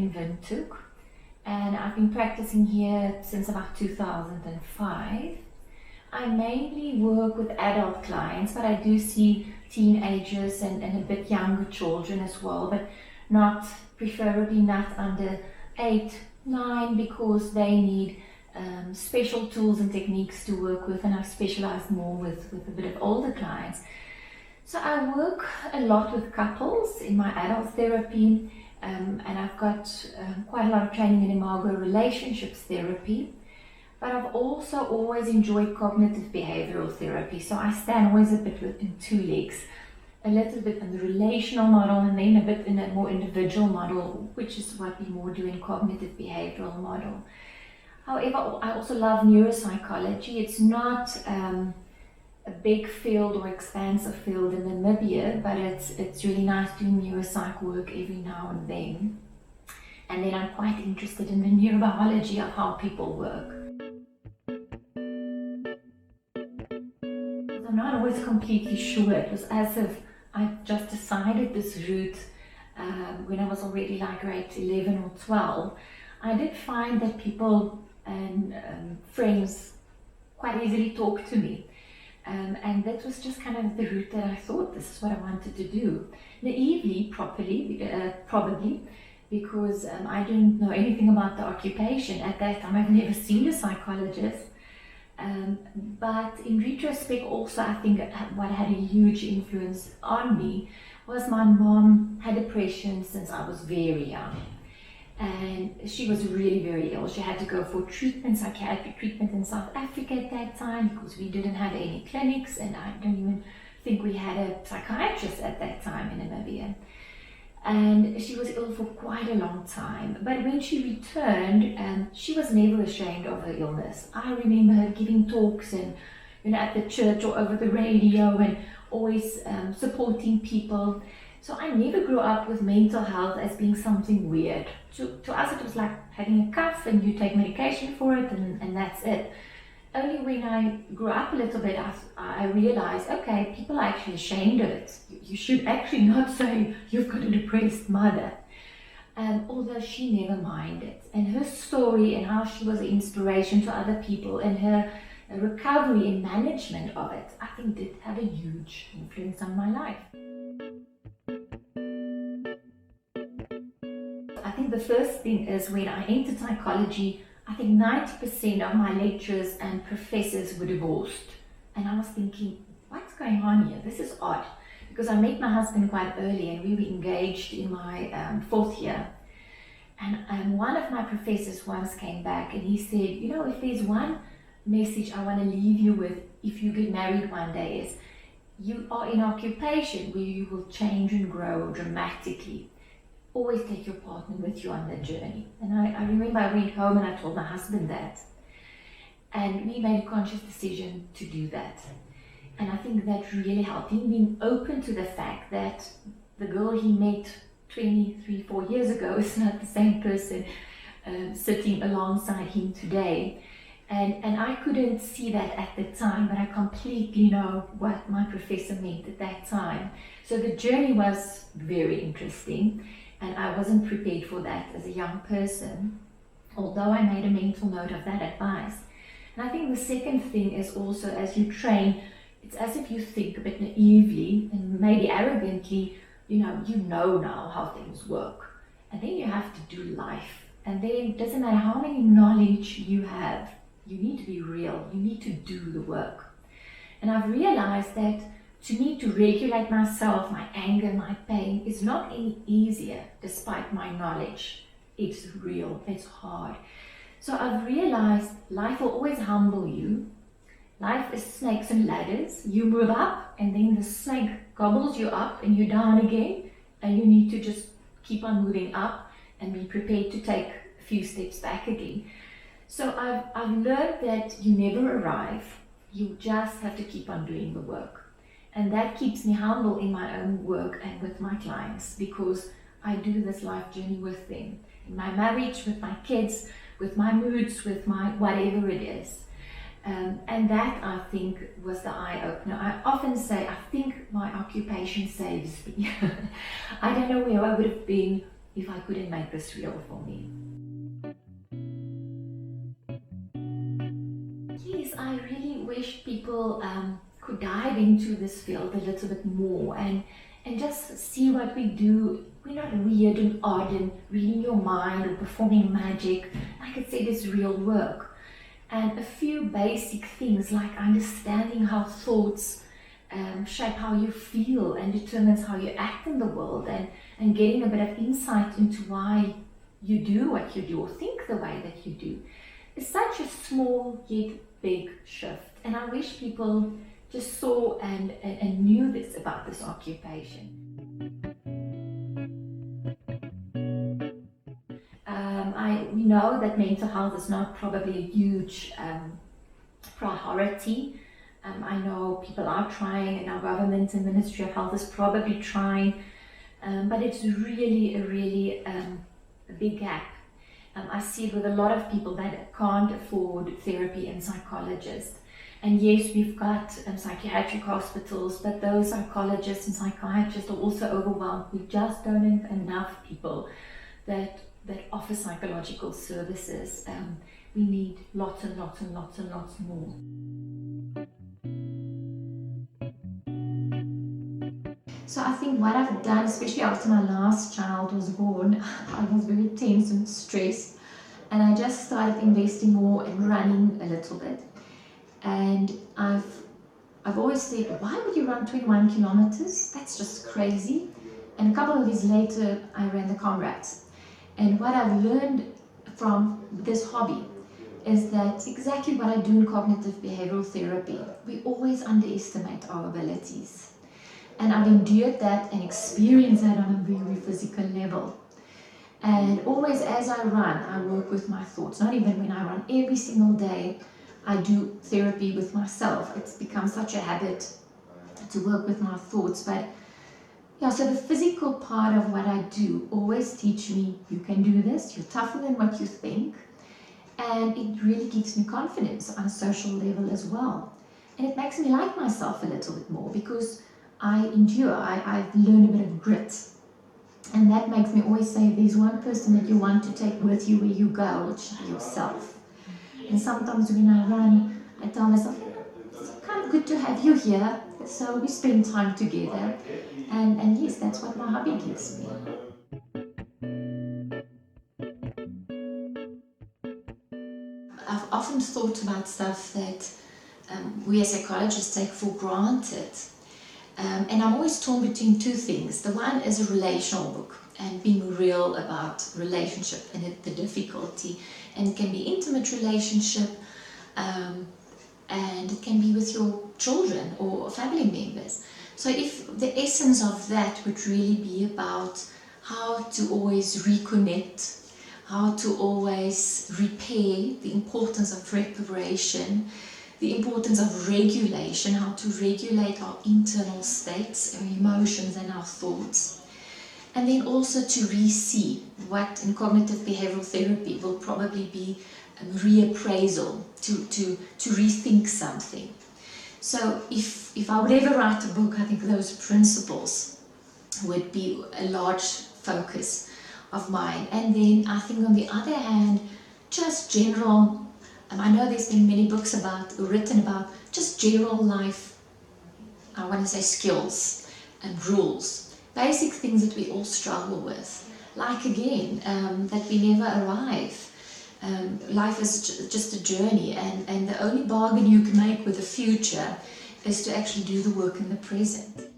in Windhoek, and I've been practicing here since about 2005. I mainly work with adult clients, but I do see teenagers and a bit younger children as well, but preferably not under 8, 9, because they need special tools and techniques to work with, and I specialize more with a bit of older clients. So I work a lot with couples in my adult therapy, and I've got quite a lot of training in imago relationships therapy. But I've also always enjoyed cognitive behavioral therapy, so I stand always a bit in two legs. A little bit in the relational model and then a bit in a more individual model, which is what we more do in cognitive behavioral model. However, I also love neuropsychology. It's not a big field or expansive field in Namibia, but it's really nice doing neuropsych work every now and then. And then I'm quite interested in the neurobiology of how people work. I'm not always completely sure. It was as if I just decided this route when I was already like grade 11 or 12. I did find that people and friends quite easily talk to me. And that was just kind of the route that I thought this is what I wanted to do. Naively, probably, because I didn't know anything about the occupation. At that time, I've never seen a psychologist. But in retrospect also, I think what had a huge influence on me was my mom had depression since I was very young. And she was really very ill. She had to go for treatment, psychiatric treatment in South Africa at that time, because we didn't have any clinics, and I don't even think we had a psychiatrist at that time in Namibia. And she was ill for quite a long time. But when she returned, she was never ashamed of her illness. I remember her giving talks and at the church or over the radio, and always supporting people. So I never grew up with mental health as being something weird. To us, it was like having a cough and you take medication for it, and that's it. Only when I grew up a little bit, I realized, okay, people are actually ashamed of it. You should actually not say you've got a depressed mother. Although she never minded. And her story and how she was an inspiration to other people, and her recovery and management of it, I think did have a huge influence on my life. I think the first thing is when I entered psychology, I think 90% of my lecturers and professors were divorced. And I was thinking, what's going on here? This is odd. Because I met my husband quite early and we were engaged in my 4th year. And one of my professors once came back and he said, if there's one message I want to leave you with if you get married one day is, you are in an occupation where you will change and grow dramatically. Always take your partner with you on that journey. And I remember I went home and I told my husband that. And we made a conscious decision to do that. And I think that really helped him, being open to the fact that the girl he met 23, 4 years ago is not the same person sitting alongside him today. And I couldn't see that at the time, but I completely know what my professor meant at that time. So the journey was very interesting. And I wasn't prepared for that as a young person, although I made a mental note of that advice. And I think the second thing is also, as you train, it's as if you think a bit naively and maybe arrogantly, you know now how things work. And then you have to do life. And then it doesn't matter how many knowledge you have, you need to be real, you need to do the work. And I've realized that to me, to regulate myself, my anger, my pain, is not any easier despite my knowledge. It's real, it's hard. So I've realized life will always humble you. Life is snakes and ladders. You move up and then the snake gobbles you up and you're down again. And you need to just keep on moving up and be prepared to take a few steps back again. So I've learned that you never arrive. You just have to keep on doing the work. And that keeps me humble in my own work and with my clients, because I do this life journey with them. In my marriage, with my kids, with my moods, with my whatever it is. And that, I think, was the eye-opener. I often say, I think my occupation saves me. I don't know where I would have been if I couldn't make this real for me. Yes, I really wish people could dive into this field a little bit more and just see what we do. We're not weird and odd and reading your mind or performing magic. Like I said, it's real work. And a few basic things like understanding how thoughts shape how you feel and determines how you act in the world, and getting a bit of insight into why you do what you do or think the way that you do is such a small yet big shift. And I wish people just saw and knew this about this occupation. We know that mental health is not probably a huge priority. I know people are trying, and our government and Ministry of Health is probably trying, but it's really a big gap. I see it with a lot of people that can't afford therapy and psychologists. And yes, we've got psychiatric hospitals, but those psychologists and psychiatrists are also overwhelmed. We just don't have enough people that offer psychological services. We need lots and lots and lots and lots more. So I think what I've done, especially after my last child was born, I was very tense and stressed, and I just started investing more in running a little bit. And I've always said, why would you run 21 kilometers? That's just crazy. And a couple of years later, I ran the Comrades. And what I've learned from this hobby is that exactly what I do in cognitive behavioral therapy, we always underestimate our abilities. And I've endured that and experienced that on a very physical level. And always as I run, I work with my thoughts. Not even when I run, every single day, I do therapy with myself. It's become such a habit to work with my thoughts. But yeah, so the physical part of what I do always teach me, you can do this, you're tougher than what you think. And it really gives me confidence on a social level as well. And it makes me like myself a little bit more because I endure, I've learned a bit of grit. And that makes me always say, if there's one person that you want to take with you where you go, it's yourself. And sometimes when I run, I tell myself, it's kind of good to have you here, so we spend time together. And yes, that's what my hobby gives me. I've often thought about stuff that we as psychologists take for granted. And I'm always torn between two things. The one is a relational book and being real about relationship and the difficulty. And it can be intimate relationship, and it can be with your children or family members. So if the essence of that would really be about how to always reconnect, how to always repair, the importance of reparation, the importance of regulation, how to regulate our internal states, our emotions and our thoughts. And then also to re-see what in cognitive behavioral therapy will probably be a reappraisal, to rethink something. So if I would ever write a book, I think those principles would be a large focus of mine. And then I think on the other hand, just general, I know there's been many books written about just general life, I want to say skills and rules, basic things that we all struggle with. Like again, that we never arrive. Life is just a journey, and the only bargain you can make with the future is to actually do the work in the present.